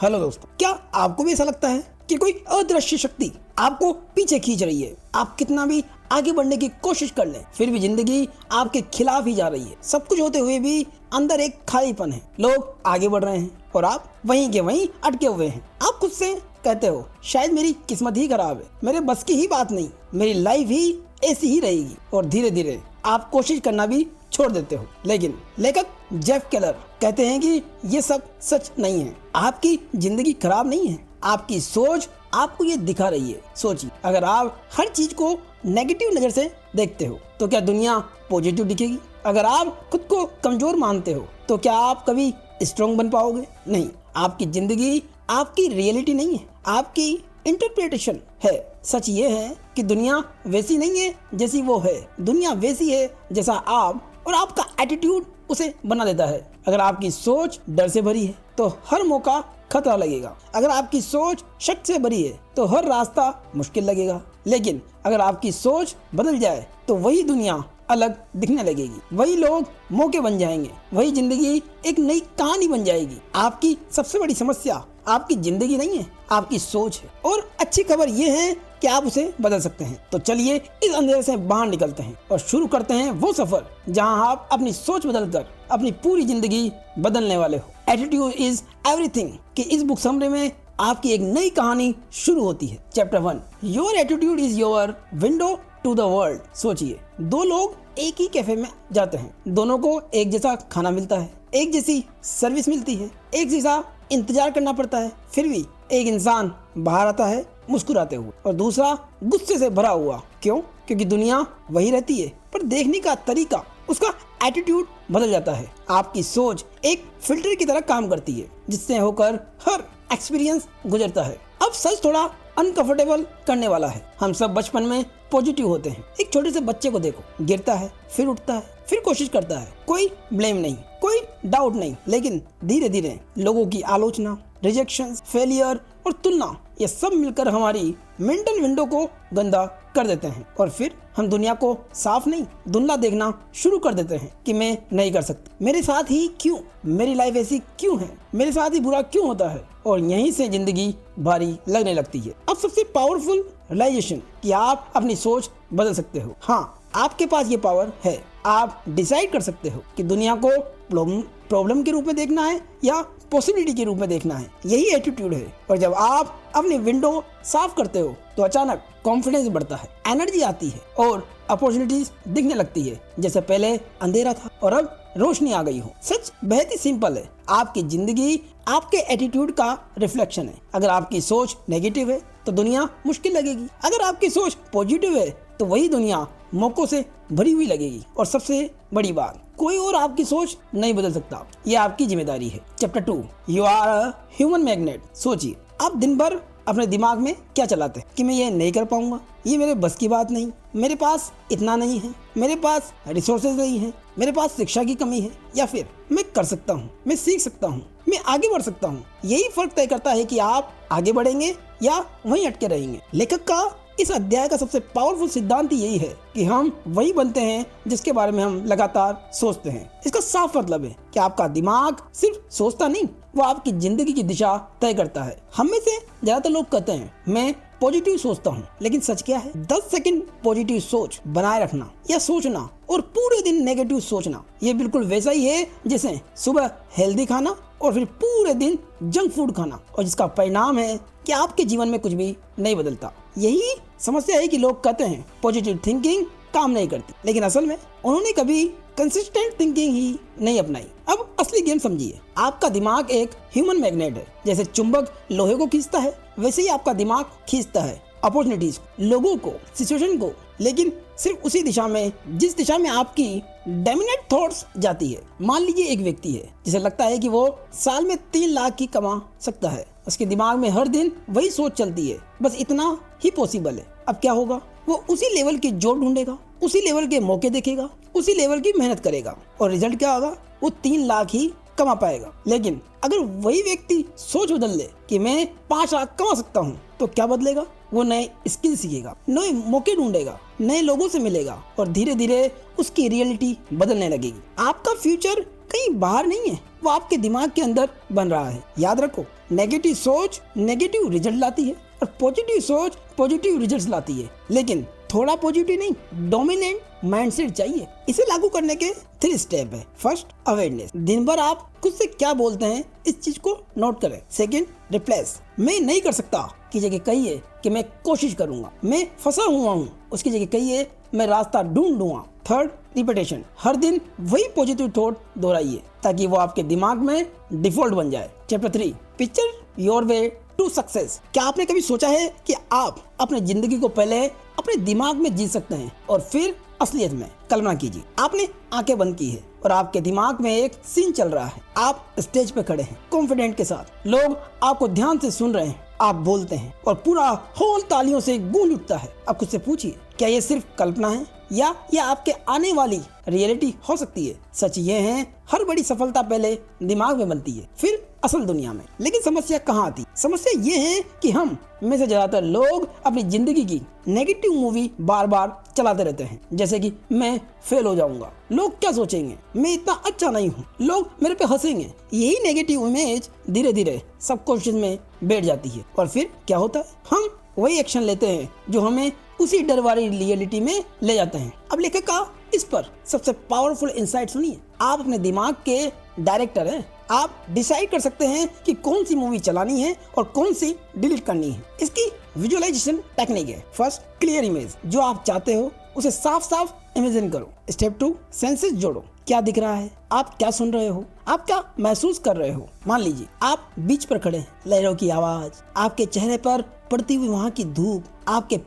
Hello दोस्तों, क्या आपको भी ऐसा लगता है कि कोई अदृश्य शक्ति आपको पीछे खींच रही है? आप कितना भी आगे बढ़ने की कोशिश कर लें, फिर भी जिंदगी आपके खिलाफ ही जा रही है। सब कुछ होते हुए भी अंदर एक खालीपन है। लोग आगे बढ़ रहे हैं और आप वहीं के वहीं अटके हुए हैं। आप खुद से कहते हो, शायद मेरी किस्मत ही खराब है, मेरे बस की ही बात नहीं, मेरी लाइफ ही ऐसी ही रहेगी। और धीरे धीरे आप कोशिश करना भी छोड़ देते हो। लेकिन लेखक जेफ केलर कहते हैं कि ये सब सच नहीं है। आपकी जिंदगी खराब नहीं है, आपकी सोच आपको ये दिखा रही है। सोचिए, अगर आप हर चीज को नेगेटिव नजर से देखते हो तो क्या दुनिया पॉजिटिव दिखेगी? अगर आप खुद को कमजोर मानते हो तो क्या आप कभी स्ट्रॉन्ग बन पाओगे? नहीं। आपकी जिंदगी आपकी रियलिटी नहीं है, आपकी इंटरप्रिटेशन है। सच ये है कि दुनिया वैसी नहीं है जैसी वो है, दुनिया वैसी है जैसा आप और आपका एटीट्यूड उसे बना देता है। अगर आपकी सोच डर से भरी है तो हर मौका खतरा लगेगा। अगर आपकी सोच शक से भरी है तो हर रास्ता मुश्किल लगेगा। लेकिन अगर आपकी सोच बदल जाए तो वही दुनिया अलग दिखने लगेगी, वही लोग मौके बन जाएंगे, वही जिंदगी एक नई कहानी बन जाएगी। आपकी सबसे बड़ी समस्या आपकी जिंदगी नहीं है, आपकी सोच है। और अच्छी खबर यह है कि आप उसे बदल सकते हैं। तो चलिए इस अंधेरे से बाहर निकलते हैं और शुरू करते हैं वो सफर जहां आप अपनी सोच बदलकर अपनी पूरी जिंदगी बदलने वाले हो। एटीट्यूड इज एवरीथिंग कि इस बुक समरी में आपकी एक नई कहानी शुरू होती है। Chapter 1, your attitude is your window to the world. सोचिए, दो लोग एक ही कैफे में जाते हैं, दोनों को एक जैसा खाना मिलता है, एक जैसी सर्विस मिलती है, एक जैसा इंतजार करना पड़ता है। फिर भी एक इंसान बाहर आता है मुस्कुराते हुए और दूसरा गुस्से से भरा हुआ। क्यों? क्योंकि दुनिया वही रहती है, पर देखने का तरीका, उसका एटीट्यूड बदल जाता है। आपकी सोच एक फिल्टर की तरह काम करती है जिससे होकर हर एक्सपीरियंस गुजरता है। अब सच थोड़ा अनकंफर्टेबल करने वाला है। हम सब बचपन में पॉजिटिव होते हैं। एक छोटे से बच्चे को देखो, गिरता है, फिर उठता है, फिर कोशिश करता है। कोई ब्लेम नहीं, कोई डाउट नहीं। लेकिन धीरे धीरे लोगों की आलोचना, रिजेक्शन, फेलियर और तुलना, ये सब मिलकर हमारी मेंटल विंडो को गंदा कर देते हैं। और फिर हम दुनिया को साफ नहीं, धुंधला देखना शुरू कर देते हैं कि मैं नहीं कर सकती, मेरे साथ ही क्यों, मेरी लाइफ ऐसी क्यों है, मेरे साथ ही बुरा क्यों होता है। और यहीं से जिंदगी भारी लगने लगती है। अब सबसे पावरफुल रियलाइजेशन कि आप अपनी सोच बदल सकते हो। हाँ, आपके पास ये पावर है। आप डिसाइड कर सकते हो कि दुनिया को प्रॉब्लम के रूप में देखना है या पॉसिबिलिटी के रूप में देखना है। यही एटीट्यूड है। और जब आप अपनी विंडो साफ करते हो तो अचानक कॉन्फिडेंस बढ़ता है, एनर्जी आती है और अपॉर्चुनिटीज दिखने लगती है। जैसे पहले अंधेरा था और अब रोशनी आ गई हो। सच बहुत ही सिंपल है, आपकी जिंदगी आपके एटीट्यूड का रिफ्लेक्शन है। अगर आपकी सोच नेगेटिव है तो दुनिया मुश्किल लगेगी, अगर आपकी सोच पॉजिटिव है तो वही दुनिया मौकों से भरी हुई लगेगी। और सबसे बड़ी बात, कोई और आपकी सोच नहीं बदल सकता, ये आपकी जिम्मेदारी है। Chapter 2, you are a human magnet. सोचिए, आप दिन भर अपने दिमाग में क्या चलाते हैं कि मैं ये नहीं कर पाऊंगा, ये मेरे बस की बात नहीं, मेरे पास इतना नहीं है, मेरे पास रिसोर्सेज नहीं है, मेरे पास शिक्षा की कमी है, या फिर मैं कर सकता हूँ, मैं सीख सकता हूँ, मैं आगे बढ़ सकता हूँ। यही फर्क तय करता है कि आप आगे बढ़ेंगे या वहीं अटके रहेंगे। लेखक का इस अध्याय का सबसे पावरफुल सिद्धांत यही है कि हम वही बनते हैं जिसके बारे में हम लगातार सोचते हैं। इसका साफ मतलब है कि आपका दिमाग सिर्फ सोचता नहीं, वो आपकी जिंदगी की दिशा तय करता है। हम में से ज्यादातर लोग कहते हैं मैं पॉजिटिव सोचता हूँ, लेकिन सच क्या है? 10 सेकंड पॉजिटिव सोच बनाए रखना या सोचना और पूरे दिन नेगेटिव सोचना, ये बिल्कुल वैसा ही है जैसे सुबह हेल्दी खाना और फिर पूरे दिन जंक फूड खाना, और जिसका परिणाम है कि आपके जीवन में कुछ भी नहीं बदलता। यही समस्या है कि लोग कहते हैं पॉजिटिव थिंकिंग काम नहीं करती, लेकिन असल में उन्होंने कभी कंसिस्टेंट थिंकिंग ही नहीं अपनाई। अब असली गेम समझिए, आपका दिमाग एक ह्यूमन मैग्नेट है। जैसे चुंबक लोहे को खींचता है, वैसे ही आपका दिमाग खींचता है अपॉर्चुनिटीज, लोगों को, सिचुएशन को, लेकिन सिर्फ उसी दिशा में जिस दिशा में आपकी डोमिनेंट थॉट्स जाती है। मान लीजिए एक व्यक्ति है जिसे लगता है कि वो साल में 3 लाख की कमा सकता है, उसके दिमाग में हर दिन वही सोच चलती है, बस इतना ही पॉसिबल है। अब क्या होगा? वो उसी लेवल की जॉब ढूंढेगा, उसी लेवल के मौके देखेगा, उसी लेवल की मेहनत करेगा और रिजल्ट क्या होगा? वो 3 लाख ही कमा पाएगा। लेकिन अगर वही व्यक्ति सोच बदल ले कि मैं 5 लाख कमा सकता हूँ, तो क्या बदलेगा? वो नए स्किल सीखेगा, नए मौके ढूंढेगा, नए लोगों से मिलेगा और धीरे धीरे उसकी रियलिटी बदलने लगेगी। आपका फ्यूचर कहीं बाहर नहीं है, वो आपके दिमाग के अंदर बन रहा है। याद रखो, नेगेटिव सोच नेगेटिव रिजल्ट लाती है और पॉजिटिव सोच पॉजिटिव रिजल्ट्स लाती है। लेकिन थोड़ा पॉजिटिव नहीं, डोमिनेंट माइंडसेट चाहिए। इसे लागू करने के 3 स्टेप है। First, awareness. दिन भर आप खुद से क्या बोलते हैं इस चीज को नोट करें। Second, replace. मैं नहीं कर सकता की जगह कहिए कि मैं कोशिश करूंगा। मैं फंसा हुआ हूँ उसकी जगह कहिए मैं रास्ता ढूंढूंगा। Third, repetition. हर दिन वही पॉजिटिव थॉट दोहराइए ताकि वो आपके दिमाग में डिफॉल्ट बन जाए। Chapter 3, picture your way to success. क्या आपने कभी सोचा है कि आप अपने जिंदगी को पहले अपने दिमाग में जी सकते हैं और फिर असलियत में? कल्पना कीजिए, आपने आंखें बंद की है और आपके दिमाग में एक सीन चल रहा है। आप स्टेज पे खड़े हैं कॉन्फिडेंट के साथ, लोग आपको ध्यान से सुन रहे हैं, आप बोलते हैं और पूरा हॉल तालियों से गूंज उठता है। अब खुद से पूछिए, क्या ये सिर्फ कल्पना है या यह आपके आने वाली रियलिटी हो सकती है? सच ये है, हर बड़ी सफलता पहले दिमाग में बनती है, फिर असल दुनिया में। लेकिन समस्या कहाँ आती? समस्या ये है कि हम में से ज्यादातर लोग अपनी जिंदगी की नेगेटिव मूवी बार बार चलाते रहते हैं। जैसे कि मैं फेल हो जाऊंगा, लोग क्या सोचेंगे, मैं इतना अच्छा नहीं हूँ, लोग मेरे पे हंसेंगे। यही नेगेटिव इमेज धीरे धीरे सबकॉन्शियस में बैठ जाती है और फिर क्या होता है, हम वही एक्शन लेते हैं जो हमें उसी डर वाली रियलिटी में ले जाते हैं। अब लेखक का इस पर सबसे पावरफुल इंसाइट सुनिए। आप अपने दिमाग के डायरेक्टर हैं। आप डिसाइड कर सकते हैं कि कौन सी मूवी चलानी है और कौन सी डिलीट करनी है। इसकी विजुअलाइजेशन टेक्निक है। First, clear image. जो आप चाहते हो उसे साफ साफ इमेजिन करो। स्टेप 2, सेंसेस जोड़ो। क्या दिख रहा है, आप क्या सुन रहे हो, आप क्या महसूस कर रहे हो? मान लीजिए आप बीच पर खड़े हैं, लहरों की आवाज, आपके चेहरे पर पड़ती हुई वहाँ की धूप, आपके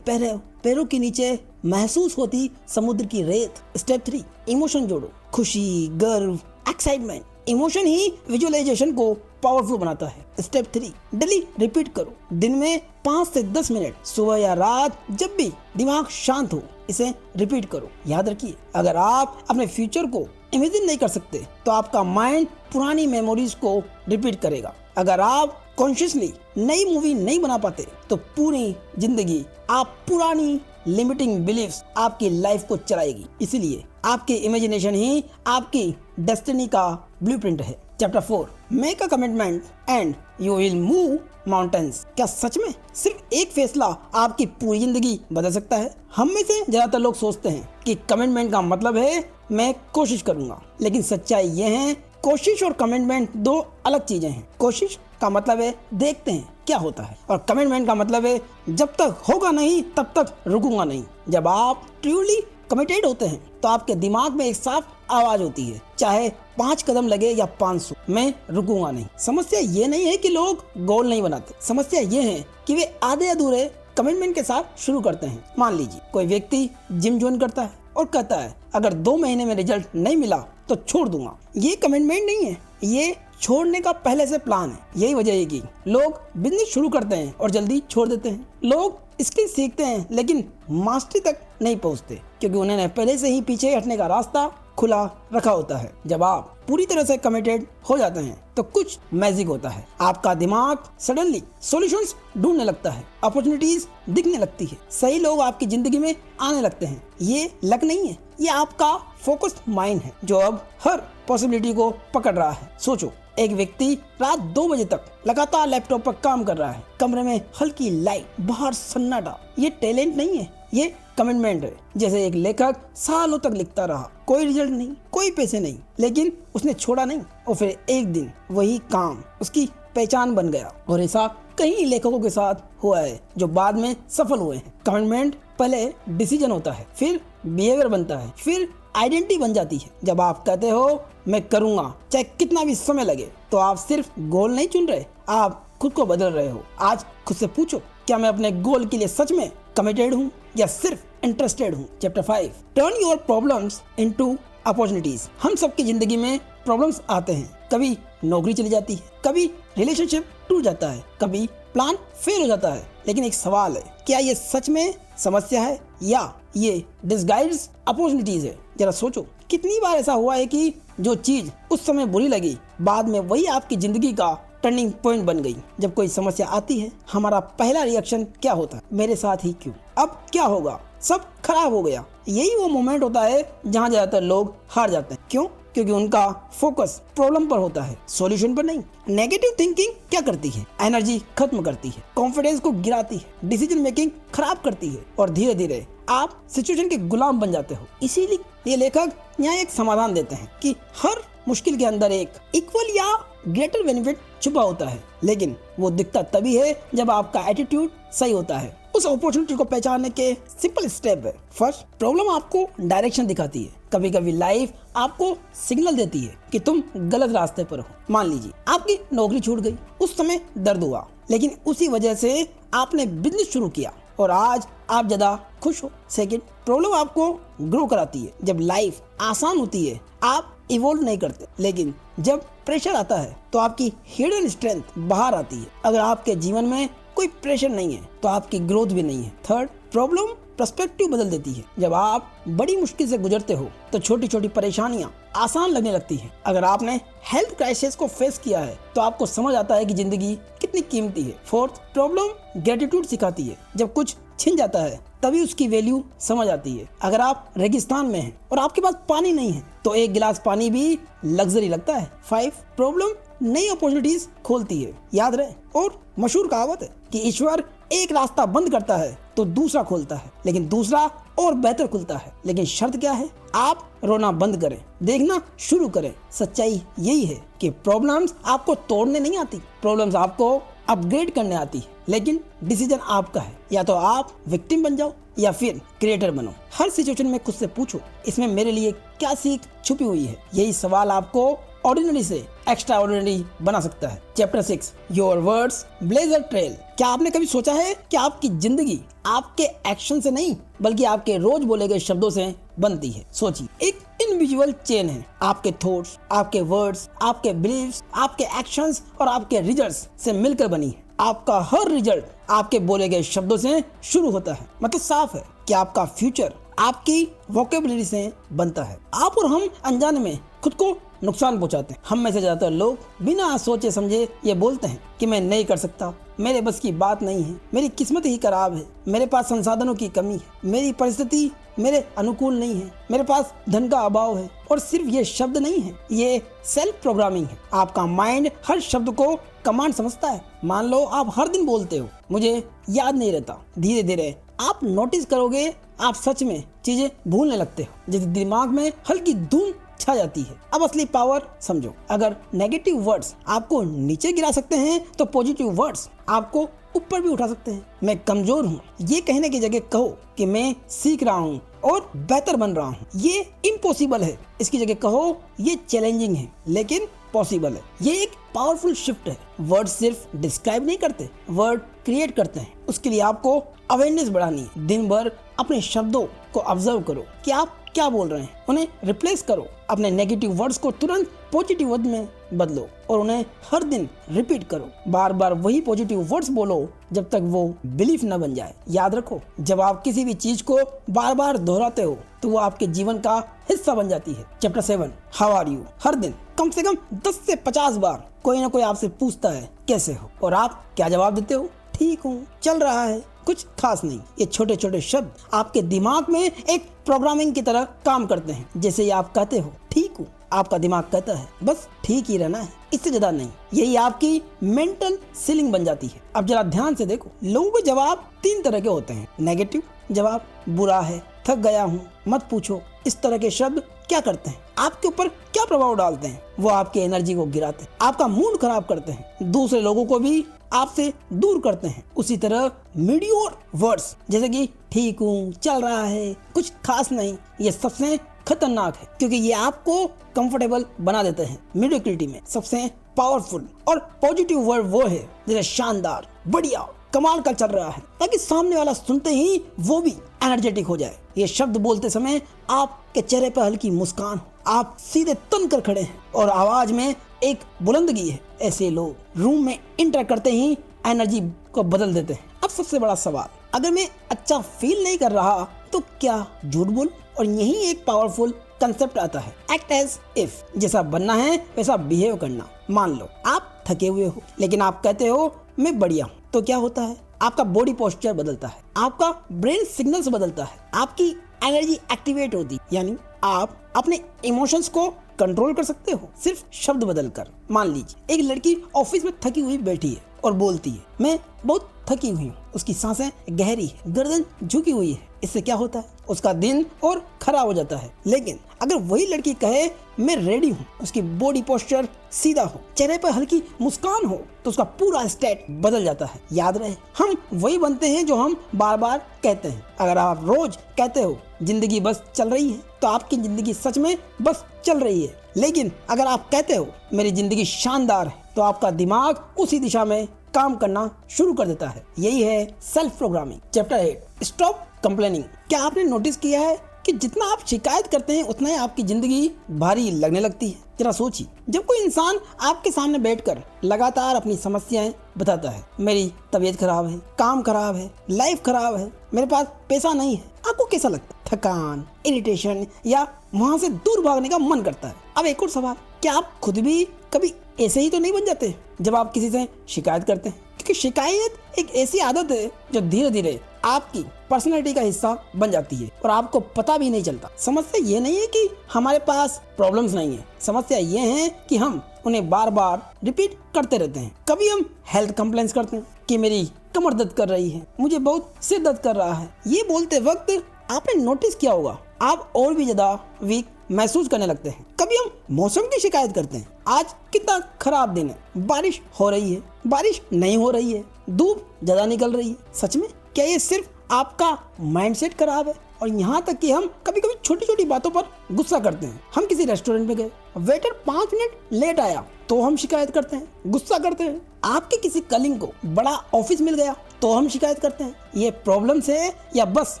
पैरों के नीचे महसूस होती समुद्र की रेत। स्टेप 3, इमोशन जोड़ो। खुशी, गर्व, एक्साइटमेंट। इमोशन ही विजुअलाइजेशन को पावरफुल बनाता है। स्टेप 3, डेली रिपीट करो। दिन में 5 से 10 मिनट, सुबह या रात, जब भी दिमाग शांत हो इसे रिपीट करो। याद रखिए, अगर आप अपने फ्यूचर को इमेजिन नहीं कर सकते तो आपका माइंड पुरानी मेमोरीज को रिपीट करेगा। अगर आप कॉन्शियसली नई मूवी नहीं बना पाते तो पूरी जिंदगी आप पुरानी लिमिटिंग बिलीफ्स आपकी लाइफ को चलाएगी। इसलिए आपकी इमेजिनेशन ही आपकी डेस्टिनी का ब्लूप्रिंट है। Chapter 4, make a commitment and you will move mountains. क्या सच में सिर्फ एक फैसला आपकी पूरी जिंदगी बदल सकता है? हम में से ज्यादातर लोग सोचते हैं कि कमिटमेंट का मतलब है मैं कोशिश करूंगा, लेकिन सच्चाई ये है, कोशिश और कमिटमेंट 2 अलग चीजें हैं। कोशिश का मतलब है देखते हैं क्या होता है और कमिटमेंट का मतलब है जब तक होगा नहीं तब तक रुकूंगा नहीं। जब आप ट्रूली कमिटेड होते हैं तो आपके दिमाग में एक साफ आवाज होती है, चाहे 5 कदम लगे या 500, मैं रुकूंगा नहीं। समस्या ये नहीं है कि लोग गोल नहीं बनाते, समस्या ये है कि वे आधे अधूरे कमिटमेंट के साथ शुरू करते हैं। मान लीजिए कोई व्यक्ति जिम ज्वाइन करता है और कहता है अगर 2 महीने में रिजल्ट नहीं मिला तो छोड़ दूंगा। ये कमिटमेंट नहीं है, ये छोड़ने का पहले से प्लान है। यही वजह है कि लोग बिजनेस शुरू करते हैं और जल्दी छोड़ देते हैं। लोग स्किल सीखते हैं लेकिन मास्टरी तक नहीं पहुंचते क्योंकि उन्होंने पहले से ही पीछे हटने का रास्ता खुला रखा होता है। जब आप पूरी तरह से कमिटेड हो जाते हैं तो कुछ मैजिक होता है। आपका दिमाग सडनली सॉल्यूशंस ढूंढने लगता है, अपॉर्चुनिटीज दिखने लगती है, सही लोग आपकी जिंदगी में आने लगते हैं। ये लक नहीं है, ये आपका फोकस्ड माइंड है जो अब हर पॉसिबिलिटी को पकड़ रहा है। सोचो, एक व्यक्ति रात 2 बजे तक लगातार लैपटॉप पर काम कर रहा है, कमरे में हल्की लाइट, बाहर सन्नाटा। ये टैलेंट नहीं है, ये कमिटमेंट है। जैसे एक लेखक सालों तक लिखता रहा, कोई रिजल्ट नहीं, कोई पैसे नहीं, लेकिन उसने छोड़ा नहीं और फिर एक दिन वही काम उसकी पहचान बन गया। और ऐसा कई लेखकों के साथ हुआ है जो बाद में सफल हुए हैं। कमिटमेंट पहले डिसीजन होता है, फिर बिहेवियर बनता है, फिर आइडेंटिटी बन जाती है। जब आप कहते हो मैं करूंगा चाहे कितना भी समय लगे, तो आप सिर्फ गोल नहीं चुन रहे, आप खुद को बदल रहे हो। आज खुद से पूछो, क्या मैं अपने गोल के लिए सच में कमिटेड हूँ या सिर्फ इंटरेस्टेड हूँ? Chapter 5, turn your problems into opportunities. हम सबकी जिंदगी में प्रॉब्लम्स आते हैं। कभी नौकरी चली जाती है, कभी रिलेशनशिप टूट जाता है, कभी प्लान फेल हो जाता है। लेकिन एक सवाल है, क्या ये सच में समस्या है या ये डिस्गाइज्ड अपॉर्चुनिटीज है? जरा सोचो, कितनी बार ऐसा हुआ है कि जो चीज उस समय बुरी लगी बाद में वही आपकी जिंदगी का टर्निंग पॉइंट बन गई। जब कोई समस्या आती है हमारा पहला रिएक्शन क्या होता है? मेरे साथ ही क्यों, अब क्या होगा, सब खराब हो गया। यही वो मोमेंट होता है जहाँ ज्यादातर लोग हार जाते हैं। क्यों? क्योंकि उनका फोकस प्रॉब्लम पर होता है, सॉल्यूशन पर नहीं। नेगेटिव थिंकिंग क्या करती है? एनर्जी खत्म करती है, कॉन्फिडेंस को गिराती है, डिसीजन मेकिंग खराब करती है और धीरे धीरे आप सिचुएशन के गुलाम बन जाते हो। इसीलिए ये लेखक यहाँ एक समाधान देते हैं कि हर मुश्किल के अंदर एक इक्वल या ग्रेटर बेनिफिट छुपा होता है, लेकिन वो दिखता तभी है जब आपका एटीट्यूड सही होता है। उस अपॉर्चुनिटी को पहचानने के सिंपल स्टेप है। फर्स्ट, प्रॉब्लम आपको डायरेक्शन दिखाती है। कभी कभी लाइफ आपको सिग्नल देती है कि तुम गलत रास्ते पर हो। मान लीजिए आपकी नौकरी छूट गई, उस समय दर्द हुआ, लेकिन उसी वजह से आपने बिजनेस शुरू किया और आज आप ज्यादा खुश हो। सेकंड, प्रॉब्लम आपको ग्रो कराती है। जब लाइफ आसान होती है आप इवॉल्व नहीं करते, लेकिन जब प्रेशर आता है तो आपकी हिडन स्ट्रेंथ बाहर आती है। अगर आपके जीवन में कोई प्रेशर नहीं है तो आपकी ग्रोथ भी नहीं है। थर्ड, प्रॉब्लम पर्सपेक्टिव बदल देती है। जब आप बड़ी मुश्किल से गुजरते हो तो छोटी छोटी परेशानियां आसान लगने लगती हैं। अगर आपने हेल्थ क्राइसिस को फेस किया है तो आपको समझ आता है कि जिंदगी कितनी कीमती है। फोर्थ, प्रॉब्लम ग्रेटिट्यूड सिखाती है। जब कुछ छिन जाता है तभी उसकी वैल्यू समझ आती है। अगर आप रेगिस्तान में हैं और आपके पास पानी नहीं है तो एक गिलास पानी भी लग्जरी लगता है। 5, प्रॉब्लम नई अपॉर्चुनिटीज खोलती है। याद रहे, और मशहूर कहावत है कि ईश्वर एक रास्ता बंद करता है तो दूसरा खोलता है, लेकिन दूसरा और बेहतर खुलता है। लेकिन शर्त क्या है? आप रोना बंद करें, देखना शुरू करें। सच्चाई यही है कि प्रॉब्लम्स आपको तोड़ने नहीं आती, प्रॉब्लम्स आपको अपग्रेड करने आती है। लेकिन डिसीजन आपका है, या तो आप विक्टिम बन जाओ या फिर क्रिएटर बनो। हर सिचुएशन में खुद से पूछो, इसमें मेरे लिए क्या सीख छुपी हुई है? यही सवाल आपको ऑर्डिनरी से एक्स्ट्रा ऑर्डिनरी बना सकता है। Chapter 6, your words blaze a trail. क्या आपने कभी सोचा है कि आपकी जिंदगी आपके एक्शन से नहीं बल्कि आपके रोज बोले गए शब्दों से बनती है? सोचिए, एक इनविजुअल चेन है। आपके थॉट्स, आपके वर्ड्स, आपके बिलीव्स, आपके एक्शंस और आपके रिजल्ट्स से मिलकर बनी है। आपका हर रिजल्ट आपके बोले गए शब्दों से शुरू होता है। मतलब साफ है कि आपका फ्यूचर आपकी वोकेबलरी से बनता है। आप और हम अनजाने में खुद को नुकसान पहुंचाते हैं। हम में से ज्यादातर लोग बिना सोचे समझे ये बोलते हैं कि मैं नहीं कर सकता, मेरे बस की बात नहीं है, मेरी किस्मत ही खराब है, मेरे पास संसाधनों की कमी है, मेरी परिस्थिति मेरे अनुकूल नहीं है, मेरे पास धन का अभाव है। और सिर्फ ये शब्द नहीं है, ये सेल्फ प्रोग्रामिंग है। आपका माइंड हर शब्द को कमांड समझता है। मान लो आप हर दिन बोलते हो मुझे याद नहीं रहता, धीरे धीरे आप नोटिस करोगे आप सच में चीजें भूलने लगते हो, जैसे दिमाग में हल्की धुंध छा जाती है। अब असली पावर समझो। अगर नेगेटिव वर्ड्स आपको नीचे गिरा सकते हैं तो पॉजिटिव वर्ड्स आपको ऊपर भी उठा सकते हैं। मैं कमजोर हूँ ये कहने की जगह कहो कि मैं सीख रहा हूँ और बेहतर बन रहा हूँ। ये इम्पॉसिबल है, इसकी जगह कहो ये चैलेंजिंग है लेकिन पॉसिबल है। ये एक पावरफुल शिफ्ट है। वर्ड सिर्फ डिस्क्राइब नहीं करते, वर्ड क्रिएट करते हैं। उसके लिए आपको अवेयरनेस बढ़ानी है। दिन भर अपने शब्दों को ऑब्जर्व करो कि आप क्या बोल रहे हैं, उन्हें रिप्लेस करो। अपने नेगेटिव वर्ड्स को तुरंत पॉजिटिव वर्ड में बदलो और उन्हें हर दिन रिपीट करो। बार बार वही पॉजिटिव वर्ड्स बोलो जब तक वो बिलीफ न बन जाए। याद रखो, जब आप किसी भी चीज को बार बार दोहराते हो तो वो आपके जीवन का हिस्सा बन जाती है। Chapter 7, how are you. हर दिन कम से कम 10 से 50 बार कोई ना कोई आपसे पूछता है कैसे हो, और आप क्या जवाब देते हो? ठीक हूँ, चल रहा है, कुछ खास नहीं। ये छोटे छोटे शब्द आपके दिमाग में एक प्रोग्रामिंग की तरह काम करते हैं। जैसे ही आप कहते हो ठीक हूँ, आपका दिमाग कहता है बस ठीक ही रहना है, इससे ज्यादा नहीं। यही आपकी मेंटल सीलिंग बन जाती है। अब जरा ध्यान से देखो, लोगों के जवाब 3 तरह के होते हैं। नेगेटिव जवाब, बुरा है, थक गया हूँ, मत पूछो। इस तरह के शब्द क्या करते हैं? आपके ऊपर क्या प्रभाव डालते हैं? वो आपकी एनर्जी को गिराते हैं, आपका मूड खराब करते हैं, दूसरे लोगों को भी आपसे दूर करते हैं। उसी तरह मीडियोर वर्ड्स जैसे कि ठीक हूँ, चल रहा है, कुछ खास नहीं, ये सबसे खतरनाक है क्योंकि ये आपको कंफर्टेबल बना देते हैं। मीडियोक्रिटी में सबसे पावरफुल और पॉजिटिव वर्ड वो है जैसे शानदार, बढ़िया, कमाल का चल रहा है, ताकि सामने वाला सुनते ही वो भी एनर्जेटिक हो जाए। ये शब्द बोलते समय आपके चेहरे पर हल्की मुस्कान हो, आप सीधे तन कर खड़े हैं और आवाज में एक बुलंदगी है। ऐसे लोग रूम में इंटर करते ही एनर्जी को बदल देते हैं। अब सबसे बड़ा सवाल, अगर मैं अच्छा फील नहीं कर रहा तो क्या झूठ बोल? और यही एक पावरफुल कंसेप्ट आता है, एक्ट एज इफ। जैसा बनना है वैसा बिहेव करना। मान लो आप थके हुए हो लेकिन आप कहते हो मैं बढ़िया हूँ, तो क्या होता है? आपका बॉडी पोस्चर बदलता है, आपका ब्रेन सिग्नल्स बदलता है, आपकी एनर्जी एक्टिवेट होती है। यानी आप अपने इमोशंस को कंट्रोल कर सकते हो सिर्फ शब्द बदलकर। मान लीजिए एक लड़की ऑफिस में थकी हुई बैठी है और बोलती है, मैं बहुत थकी हुई हूँ। उसकी सांसें गहरी है, गर्दन झुकी हुई है। इससे क्या होता है, उसका दिन और खराब हो जाता है। लेकिन अगर वही लड़की कहे, मैं रेडी हूँ, उसकी बॉडी पोस्चर सीधा हो, चेहरे पर हल्की मुस्कान हो, तो उसका पूरा स्टेट बदल जाता है। याद रहे, हम वही बनते हैं जो हम बार बार कहते हैं। अगर आप रोज कहते हो जिंदगी बस चल रही है, तो आपकी जिंदगी सच में बस चल रही है। लेकिन अगर आप कहते हो मेरी जिंदगी शानदार है, तो आपका दिमाग उसी दिशा में काम करना शुरू कर देता है। यही है self programming. Chapter 8, stop complaining. क्या आपने नोटिस किया है कि जितना आप शिकायत करते हैं उतना ही आपकी जिंदगी भारी लगने लगती है? जरा सोचिए, जब कोई इंसान आपके सामने बैठकर लगातार अपनी समस्याएं बताता है, मेरी तबीयत खराब है, काम खराब है, लाइफ खराब है, मेरे पास पैसा नहीं है, आपको कैसा लगता है? थकान, इरिटेशन या वहां से दूर भागने का मन करता है। अब एक और सवाल, क्या आप खुद भी कभी ऐसे ही तो नहीं बन जाते जब आप किसी से शिकायत करते हैं? क्योंकि शिकायत एक ऐसी आदत है जो धीरे धीरे आपकी पर्सनैलिटी का हिस्सा बन जाती है और आपको पता भी नहीं चलता। समस्या ये नहीं है कि हमारे पास प्रॉब्लम्स नहीं है, समस्या ये है कि हम उन्हें बार बार रिपीट करते रहते हैं। कभी हम हेल्थ कंप्लेंट्स करते हैं कि मेरी कमर दर्द कर रही है, मुझे बहुत सिर दर्द कर रहा है। ये बोलते वक्त आपने नोटिस किया होगा आप और भी ज्यादा वीक महसूस करने लगते हैं। कभी हम मौसम की शिकायत करते हैं, आज कितना खराब दिन है, बारिश हो रही है, बारिश नहीं हो रही है, धूप ज्यादा निकल रही है। सच में क्या ये सिर्फ आपका माइंडसेट खराब है? और यहाँ तक कि हम कभी कभी छोटी छोटी बातों पर गुस्सा करते हैं। हम किसी रेस्टोरेंट में गए, वेटर 5 मिनट लेट आया तो हम शिकायत करते हैं, गुस्सा करते हैं। आपके किसी कलीग को बड़ा ऑफिस मिल गया तो हम शिकायत करते हैं। ये प्रॉब्लम्स है या बस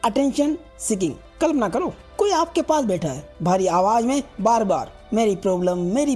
अटेंशन सीकिंग? कल्पना करो, कोई आपके पास बैठा है, भारी आवाज में बार बार मेरी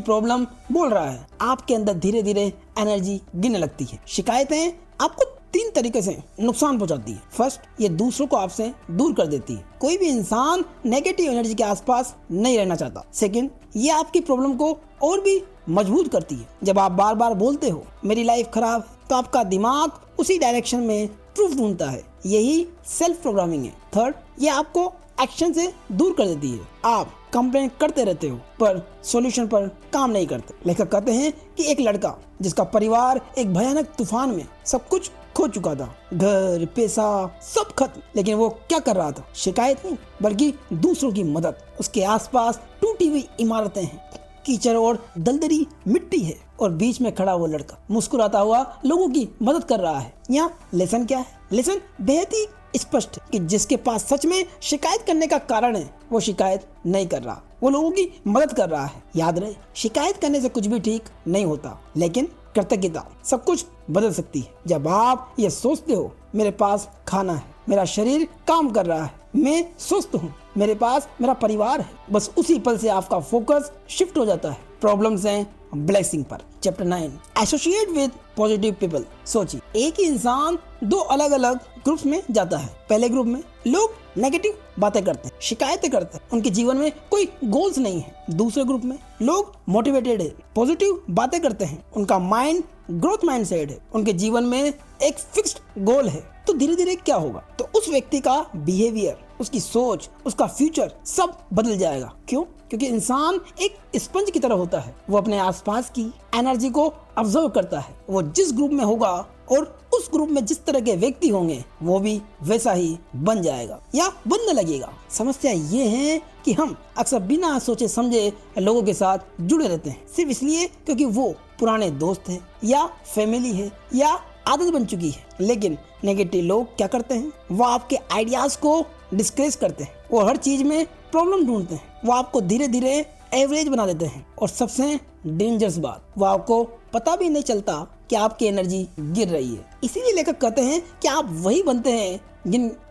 प्रॉब्लम बोल रहा है। आपके अंदर धीरे धीरे एनर्जी गिरने लगती है। शिकायतें आपको 3 तरीके से नुकसान पहुंचाती है। फर्स्ट, ये दूसरों को आपसे दूर कर देती है। कोई भी इंसान नेगेटिव एनर्जी के आसपास नहीं रहना चाहता। सेकंड, ये आपकी प्रॉब्लम को और भी मजबूत करती है। जब आप बार बार बोलते हो मेरी लाइफ खराब है, तो आपका दिमाग उसी डायरेक्शन में प्रूफ ढूंढता है। यही सेल्फ प्रोग्रामिंग है। थर्ड, ये आपको एक्शन से दूर कर देती है। आप कंप्लेन करते रहते हो पर सॉल्यूशन पर काम नहीं करते। लेखक कहते हैं कि एक लड़का जिसका परिवार एक भयानक तूफान में सब कुछ खो चुका था, घर, पैसा सब खत्म, लेकिन वो क्या कर रहा था? शिकायत नहीं, बल्कि दूसरों की मदद। उसके आसपास टूटी हुई इमारतें हैं, कीचड़ और दलदली मिट्टी है, और बीच में खड़ा वो लड़का मुस्कुराता हुआ लोगों की मदद कर रहा है। यहाँ लेसन क्या है? लेसन बेहद ही स्पष्ट कि जिसके पास सच में शिकायत करने का कारण है, वो शिकायत नहीं कर रहा, वो लोगों की मदद कर रहा है। याद रहे, शिकायत करने से कुछ भी ठीक नहीं होता, लेकिन कृतज्ञता सब कुछ बदल सकती है। जब आप ये सोचते हो मेरे पास खाना है, मेरा शरीर काम कर रहा है, मैं स्वस्थ हूँ, मेरे पास मेरा परिवार है, बस उसी पल से आपका फोकस शिफ्ट हो जाता है प्रॉब्लम्स हैं ब्लेसिंग पर। Chapter 9, associate with positive people. सोचिए, एक ही इंसान 2 अलग अलग ग्रुप्स में जाता है। पहले ग्रुप में लोग नेगेटिव बातें करते हैं, शिकायतें करते हैं, उनके जीवन में कोई गोल्स नहीं है। दूसरे ग्रुप में लोग मोटिवेटेड है, पॉजिटिव बातें करते हैं, उनका माइंड ग्रोथ माइंडसेट है, उनके जीवन में एक फिक्स्ड गोल है। तो धीरे धीरे क्या होगा? तो उस व्यक्ति का बिहेवियर, उसकी सोच, उसका फ्यूचर सब बदल जाएगा। क्यों? क्योंकि इंसान एक स्पंज की तरह होता है। वो अपने आसपास की एनर्जी को ऑब्जर्व करता है। वो जिस ग्रुप में होगा और उस ग्रुप में जिस तरह के व्यक्ति होंगे, वो भी वैसा ही बन जाएगा या बनने लगेगा। समस्या ये है कि हम अक्सर बिना सोचे समझे लोगों के साथ जुड़े रहते हैं, सिर्फ इसलिए क्योंकि वो पुराने दोस्त हैं या फैमिली है या आदत बन चुकी है। लेकिन नेगेटिव लोग क्या करते हैं? वो आपके आइडियाज को डिस्करेज करते हैं, वो हर चीज में प्रॉब्लम ढूंढते हैं, वो आपको धीरे धीरे एवरेज बना देते हैं, और सबसे डेंजरस बात, वो आपको पता भी नहीं चलता कि आपकी एनर्जी गिर रही है। इसीलिए लेखक कहते हैं कि आप वही बनते हैं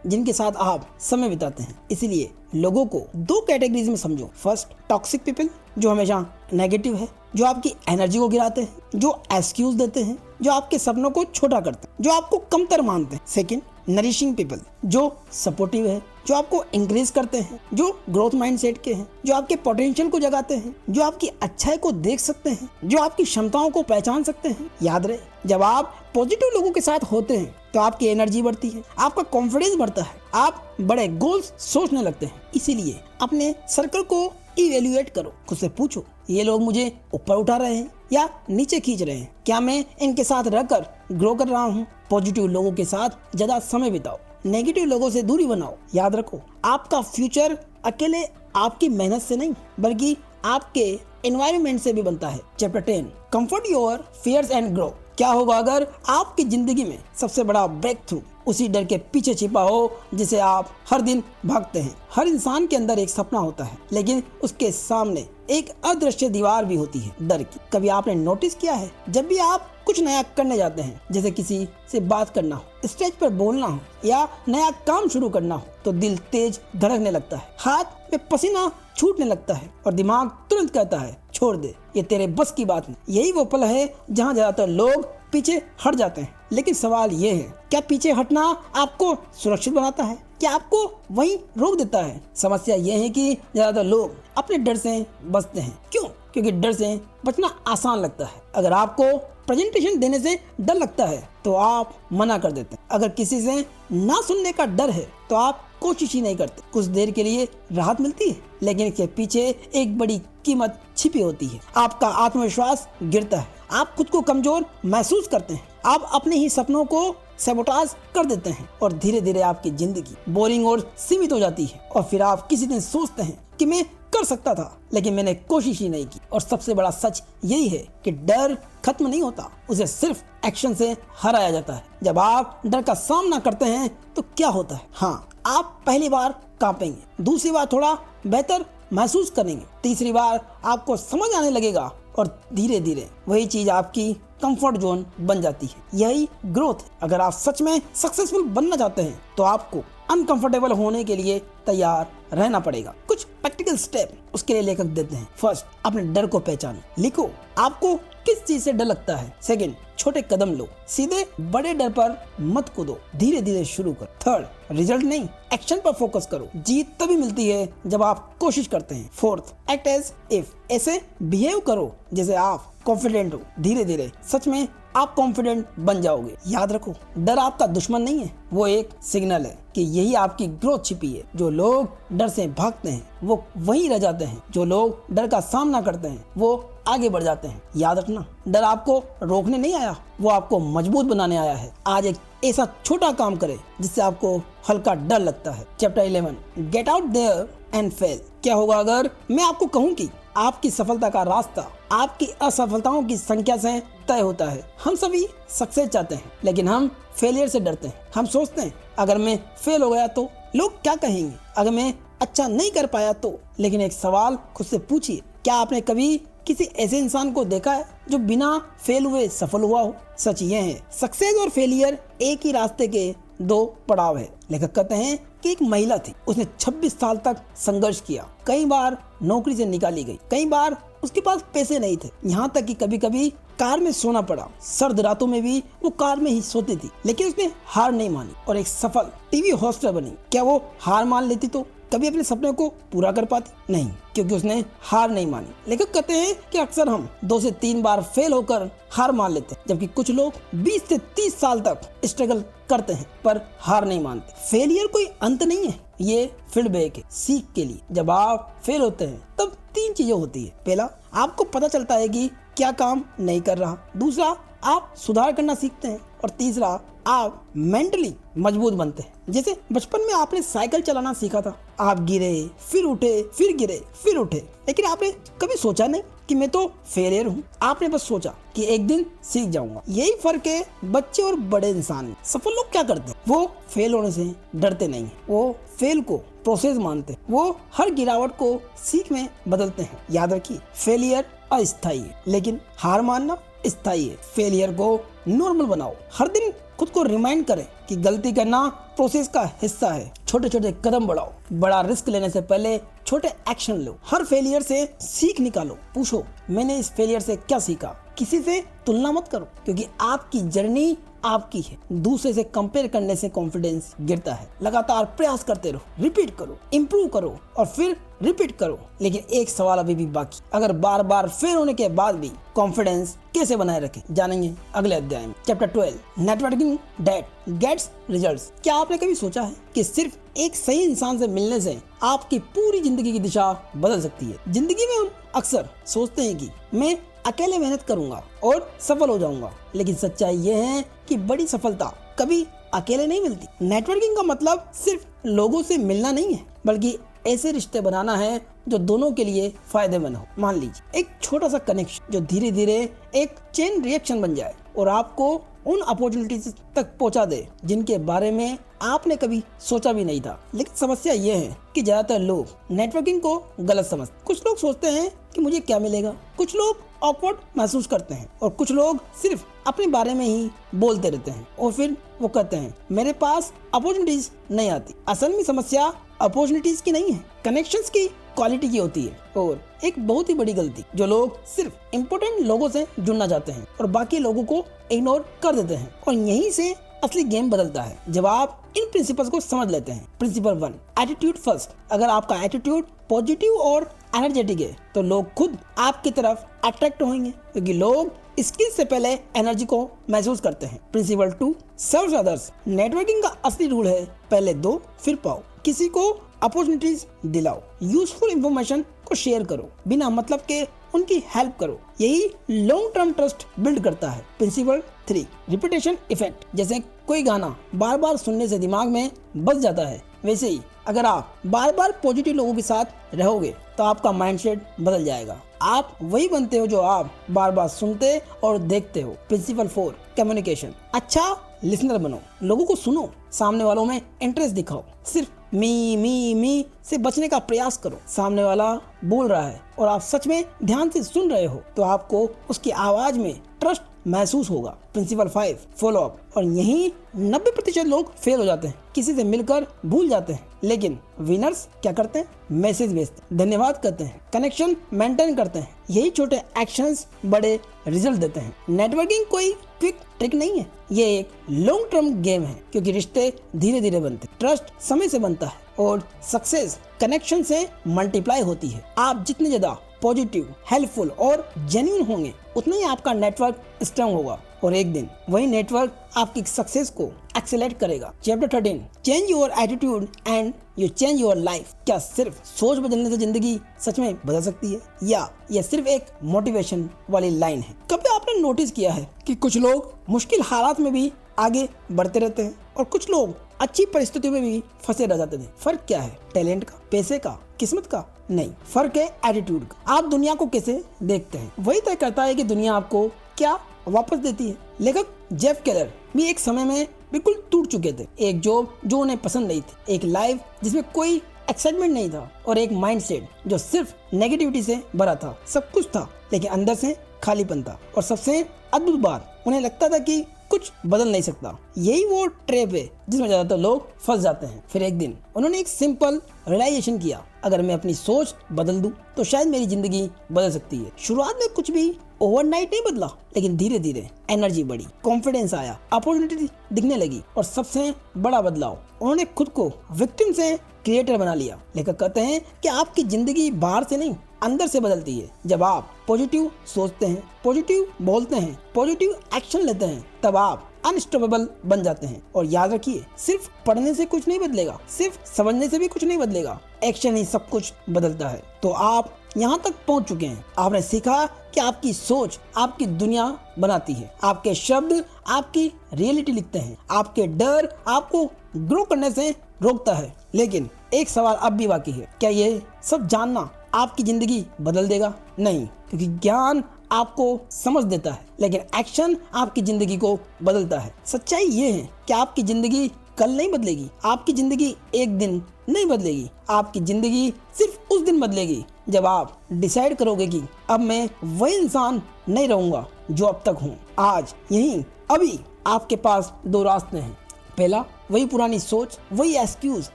जिनके साथ आप समय बिताते हैं। इसीलिए लोगों को 2 कैटेगरीज में समझो। फर्स्ट, टॉक्सिक पीपल, जो हमेशा नेगेटिव है, जो आपकी एनर्जी को गिराते हैं, जो एक्सक्यूज देते हैं, जो आपके सपनों को छोटा करते हैं, जो आपको कमतर मानते हैं। सेकंड, नरिशिंग पीपल, जो सपोर्टिव है, जो आपको इंक्रीज करते हैं, जो ग्रोथ माइंडसेट के हैं, जो आपके पोटेंशियल को जगाते हैं, जो आपकी अच्छाई को देख सकते हैं, जो आपकी क्षमताओं को पहचान सकते हैं। याद रहे, जब आप पॉजिटिव लोगों के साथ होते हैं तो आपकी एनर्जी बढ़ती है, आपका कॉन्फिडेंस बढ़ता है, आप बड़े गोल्स सोचने लगते हैं। इसीलिए अपने सर्कल को इवेल्युएट करो, खुद से पूछो ये लोग मुझे ऊपर उठा रहे हैं या नीचे खींच रहे हैं, क्या मैं इनके साथ रहकर ग्रो कर रहा हूँ। पॉजिटिव लोगों के साथ ज्यादा समय बिताओ, नेगेटिव लोगों से दूरी बनाओ। याद रखो आपका फ्यूचर अकेले आपकी मेहनत से नहीं बल्कि आपके एनवायरनमेंट से भी बनता है। Chapter 10 comfort your fears and grow. क्या होगा अगर आपकी जिंदगी में सबसे बड़ा ब्रेक थ्रू उसी डर के पीछे छिपा हो जिसे आप हर दिन भागते हैं। हर इंसान के अंदर एक सपना होता है लेकिन उसके सामने एक अदृश्य दीवार भी होती है डर की। कभी आपने नोटिस किया है जब भी आप कुछ नया करने जाते हैं, जैसे किसी से बात करना हो, स्टेज पर बोलना हो या नया काम शुरू करना हो, तो दिल तेज धड़कने लगता है, हाथ में पसीना छूटने लगता है और दिमाग तुरंत कहता है छोड़ दे, ये तेरे बस की बात नहीं। यही वो पल है जहाँ ज्यादातर लोग पीछे हट जाते हैं। लेकिन सवाल ये है, क्या पीछे हटना आपको सुरक्षित बनाता है, क्या आपको वहीं रोक देता है? समस्या ये है कि ज्यादातर लोग अपने डर से बचते हैं। क्यों? क्योंकि डर से बचना आसान लगता है। अगर आपको प्रेजेंटेशन देने से डर लगता है तो आप मना कर देते हैं। अगर किसी से ना सुनने का डर है तो आप कोशिश ही नहीं करते। कुछ देर के लिए राहत मिलती है लेकिन इसके पीछे एक बड़ी कीमत छिपी होती है। आपका आत्मविश्वास गिरता है, आप खुद को कमजोर महसूस करते हैं, आप अपने ही सपनों को सैबोटाज कर देते हैं और धीरे धीरे आपकी जिंदगी बोरिंग और सीमित हो जाती है। और फिर आप किसी दिन सोचते हैं कि मैं कर सकता था लेकिन मैंने कोशिश ही नहीं की। और सबसे बड़ा सच यही है कि डर खत्म नहीं होता, उसे सिर्फ एक्शन से हराया जाता है। जब आप डर का सामना करते हैं तो क्या होता है? हाँ, आप पहली बार कांपेंगे, दूसरी बार थोड़ा बेहतर महसूस करेंगे, तीसरी बार आपको समझ आने लगेगा और धीरे धीरे वही चीज आपकी कंफर्ट जोन बन जाती है। यही ग्रोथ है। अगर आप सच में सक्सेसफुल बनना चाहते हैं तो आपको अनकंफर्टेबल होने के लिए तैयार रहना पड़ेगा। कुछ प्रैक्टिकल स्टेप उसके लिए लेखक देते हैं। फर्स्ट, अपने डर को पहचानो, लिखो आपको किस चीज से डर लगता है। सेकंड, छोटे कदम लो, सीधे बड़े डर पर मत कूदो, धीरे धीरे शुरू करो। थर्ड, रिजल्ट नहीं एक्शन पर फोकस करो, जीत तभी मिलती है जब आप कोशिश करते हैं। फोर्थ, एक्ट एज इफ, ऐसे बिहेव करो जैसे आप कॉन्फिडेंट हो। धीरे धीरे सच में आप कॉन्फिडेंट बन जाओगे। याद रखो, डर आपका दुश्मन नहीं है, वो एक सिग्नल है कि यही आपकी ग्रोथ छिपी है। जो लोग डर से भागते हैं वो वहीं रह जाते हैं, जो लोग डर का सामना करते हैं वो आगे बढ़ जाते हैं। याद रखना, डर आपको रोकने नहीं आया, वो आपको मजबूत बनाने आया है। आज एक ऐसा छोटा काम करें जिससे आपको हल्का डर लगता है। Chapter 11 get out there and fail. क्या होगा अगर मैं आपको कहूँ कि आपकी सफलता का रास्ता आपकी असफलताओं की संख्या से तय होता है। हम सभी सक्सेस चाहते हैं लेकिन हम फेलियर से डरते हैं। हम सोचते हैं अगर मैं फेल हो गया तो लोग क्या कहेंगे, अगर मैं अच्छा नहीं कर पाया तो। लेकिन एक सवाल खुद से पूछिए, क्या आपने कभी किसी ऐसे इंसान को देखा है जो बिना फेल हुए सफल हुआ हो? सच ये है, सक्सेस और फेलियर एक ही रास्ते के दो पड़ाव है। लेखक कहते हैं कि एक महिला थी, उसने 26 साल तक संघर्ष किया, कई बार नौकरी से निकाली गई, कई बार उसके पास पैसे नहीं थे, यहाँ तक कि कभी कभी कार में सोना पड़ा। सर्द रातों में भी वो कार में ही सोती थी, लेकिन उसने हार नहीं मानी और एक सफल टीवी होस्टर बनी। क्या वो हार मान लेती तो कभी अपने सपने को पूरा कर पाती? नहीं, क्योंकि उसने हार नहीं मानी। लेखक कहते हैं कि अक्सर हम 2 से 3 बार फेल होकर हार मान लेते हैं, जबकि कुछ लोग 20 से 30 साल तक स्ट्रगल करते हैं पर हार नहीं मानते। फेलियर कोई अंत नहीं है, ये फीडबैक है सीख के लिए। जब आप फेल होते हैं तब 3 चीजें होती है। पहला, आपको पता चलता है कि क्या काम नहीं कर रहा। दूसरा, आप सुधार करना सीखते हैं। और तीसरा, आप मेंटली मजबूत बनते हैं। जैसे बचपन में आपने साइकिल चलाना सीखा था, आप गिरे, फिर उठे, फिर गिरे, फिर उठे, लेकिन आपने कभी सोचा नहीं कि मैं तो फेलियर हूँ। आपने बस सोचा कि एक दिन सीख जाऊंगा। यही फर्क है बच्चे और बड़े इंसान में। सफल लोग क्या करते हैं? वो फेल होने से डरते नहीं है, वो फेल को प्रोसेस मानते हैं, वो हर गिरावट को सीख में बदलते हैं। याद रखिए, फेलियर अस्थायी है लेकिन हार मानना स्थायी है। फेलियर को नॉर्मल बनाओ, हर दिन खुद को रिमाइंड करें कि गलती करना प्रोसेस का हिस्सा है। छोटे छोटे कदम बढ़ाओ, बड़ा रिस्क लेने से पहले छोटे एक्शन लो। हर फेलियर से सीख निकालो, पूछो मैंने इस फेलियर से क्या सीखा। किसी से तुलना मत करो क्योंकि आपकी जर्नी आपकी है, दूसरे से कंपेयर करने से कॉन्फिडेंस गिरता है। लगातार प्रयास करते रहो, रिपीट करो, इम्प्रूव करो और फिर रिपीट करो। लेकिन एक सवाल अभी भी बाकी, अगर बार बार फेल होने के बाद भी कॉन्फिडेंस कैसे बनाए रखें, जानेंगे अगले अध्याय में। Chapter 12, networking that gets results. क्या आपने कभी सोचा है कि सिर्फ एक सही इंसान से मिलने से आपकी पूरी जिंदगी की दिशा बदल सकती है? जिंदगी में हम अक्सर सोचते हैं कि मैं अकेले मेहनत करूंगा और सफल हो जाऊंगा, लेकिन सच्चाई ये है कि बड़ी सफलता कभी अकेले नहीं मिलती। नेटवर्किंग का मतलब सिर्फ लोगों से मिलना नहीं है, बल्कि ऐसे रिश्ते बनाना है जो दोनों के लिए फायदेमंद हो। मान लीजिए एक छोटा सा कनेक्शन जो धीरे धीरे एक चेन रिएक्शन बन जाए और आपको उन अपॉर्चुनिटीज तक पहुंचा दे जिनके बारे में आपने कभी सोचा भी नहीं था। लेकिन समस्या ये है कि ज्यादातर लोग नेटवर्किंग को गलत समझते। कुछ लोग सोचते हैं कि मुझे क्या मिलेगा, कुछ लोग ऑकवर्ड महसूस करते हैं और कुछ लोग सिर्फ अपने बारे में ही बोलते रहते हैं और फिर वो कहते हैं मेरे पास अपॉर्चुनिटीज नहीं आती। असल में समस्या अपॉर्चुनिटीज की नहीं है, कनेक्शंस की क्वालिटी की होती है। और एक बहुत ही बड़ी गलती जो लोग सिर्फ इम्पोर्टेंट लोगों से जुड़ना चाहते हैं और बाकी लोगों को इग्नोर कर देते हैं, और यहीं से असली गेम बदलता है जब आप इन प्रिंसिपल्स को समझ लेते हैं। Principle 1, attitude first. अगर आपका एटीट्यूड पॉजिटिव और एनर्जेटिक है तो लोग खुद आपकी तरफ अट्रैक्ट होंगे, क्योंकि लोग स्किल से पहले एनर्जी को महसूस करते हैं। प्रिंसिपल 2, सर्व अदर्स। नेटवर्किंग का असली रूल है पहले दो फिर पाओ। किसी को अपॉर्चुनिटीज दिलाओ, यूजफुल इंफॉर्मेशन को शेयर करो, बिना मतलब के उनकी हेल्प करो। यही लॉन्ग टर्म ट्रस्ट बिल्ड करता है। Principle 3, repetition effect. जैसे कोई गाना बार बार सुनने से दिमाग में बस जाता है, वैसे ही अगर आप बार बार पॉजिटिव लोगों के साथ रहोगे तो आपका माइंडसेट बदल जाएगा। आप वही बनते हो जो आप बार बार सुनते और देखते हो। Principal 4, communication. अच्छा लिसनर बनो, लोगों को सुनो, सामने वालों में इंटरेस्ट दिखाओ। सिर्फ मी से बचने का प्रयास करो। सामने वाला बोल रहा है और आप सच में ध्यान से सुन रहे हो तो आपको उसकी आवाज में ट्रस्ट महसूस होगा। Principle 5, follow up. और यही 90% लोग फेल हो जाते हैं, किसी से मिलकर भूल जाते हैं। लेकिन विनर्स क्या करते हैं? मैसेज भेजते हैं, धन्यवाद कहते हैं, कनेक्शन मेंटेन करते हैं। यही छोटे एक्शंस बड़े रिजल्ट देते हैं। नेटवर्किंग कोई क्विक ट्रिक नहीं है, ये एक लॉन्ग टर्म गेम है, क्योंकि रिश्ते धीरे धीरे बनते हैं, ट्रस्ट समय से बनता है और सक्सेस कनेक्शन से मल्टीप्लाई होती है। आप जितने ज्यादा पॉजिटिव, हेल्पफुल और जेन्युइन होंगे उतना ही आपका नेटवर्क स्ट्रांग होगा और एक दिन वही नेटवर्क आपकी सक्सेस को एक्सेलरेट करेगा। Chapter 13, change your attitude and you change your life. क्या सिर्फ सोच बदलने से जिंदगी सच में बदल सकती है, या यह सिर्फ एक मोटिवेशन वाली लाइन है? कभी आपने नोटिस किया है कि कुछ लोग मुश्किल हालात में भी आगे बढ़ते रहते हैं और कुछ लोग अच्छी परिस्थितियों में भी फंसे रह जाते थे? फर्क क्या है? टैलेंट का, पैसे का, किस्मत का? नहीं, फर्क है एटीट्यूड का। आप दुनिया को कैसे देखते हैं वही तय करता है कि दुनिया आपको क्या वापस देती है। लेखक जेफ केलर भी एक समय में बिल्कुल टूट चुके थे। एक जॉब जो उन्हें पसंद नहीं थी, एक लाइफ जिसमें कोई एक्साइटमेंट नहीं था और एक माइंडसेट जो सिर्फ नेगेटिविटी से भरा था। सब कुछ था लेकिन अंदर से खालीपन था। और सबसे अद्भुत बात, उन्हें लगता था कि कुछ बदल नहीं सकता। यही वो ट्रैप है जिसमें ज्यादातर लोग फंस जाते हैं। फिर एक दिन उन्होंने एक सिंपल रियलाइजेशन किया, अगर मैं अपनी सोच बदल दूं तो शायद मेरी जिंदगी बदल सकती है। शुरुआत में कुछ भी ओवरनाइट नहीं बदला, लेकिन धीरे धीरे एनर्जी बढ़ी, कॉन्फिडेंस आया, अपॉर्चुनिटी दिखने लगी और सबसे बड़ा बदलाव, उन्होंने खुद को विक्टिम से क्रिएटर बना लिया। लेखक कहते हैं कि आपकी जिंदगी बाहर से नहीं अंदर से बदलती है। जब आप पॉजिटिव सोचते हैं, पॉजिटिव बोलते हैं, पॉजिटिव एक्शन लेते हैं, तब आप अनस्टॉपेबल बन जाते हैं। और याद रखिए, सिर्फ पढ़ने से कुछ नहीं बदलेगा, सिर्फ समझने से भी कुछ नहीं बदलेगा, एक्शन ही सब कुछ बदलता है। तो आप यहाँ तक पहुँच चुके हैं, आपने सीखा कि आपकी सोच आपकी दुनिया बनाती है, आपके शब्द आपकी रियलिटी लिखते हैं, आपके डर आपको ग्रो करने से रोकता है। लेकिन एक सवाल अब भी बाकी है, क्या ये सब जानना आपकी जिंदगी बदल देगा? नहीं, क्योंकि ज्ञान आपको समझ देता है, लेकिन एक्शन आपकी जिंदगी को बदलता है। सच्चाई ये है कि आपकी जिंदगी कल नहीं बदलेगी, आपकी जिंदगी एक दिन नहीं बदलेगी, आपकी जिंदगी सिर्फ उस दिन बदलेगी जब आप डिसाइड करोगे कि अब मैं वही इंसान नहीं रहूंगा जो अब तक हूँ। आज यहीं अभी आपके पास दो रास्ते हैं, पहला, वही पुरानी सोच, वही एक्सक्यूज,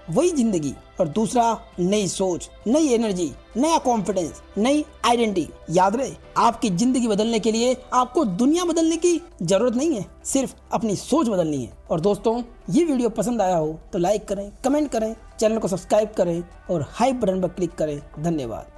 वही जिंदगी। और दूसरा, नई सोच, नई एनर्जी, नया कॉन्फिडेंस, नई आइडेंटिटी। याद रहे, आपकी जिंदगी बदलने के लिए आपको दुनिया बदलने की जरूरत नहीं है, सिर्फ अपनी सोच बदलनी है। और दोस्तों, ये वीडियो पसंद आया हो तो लाइक करें, कमेंट करें, चैनल को सब्सक्राइब करें और हाइप बटन पर क्लिक करें। धन्यवाद।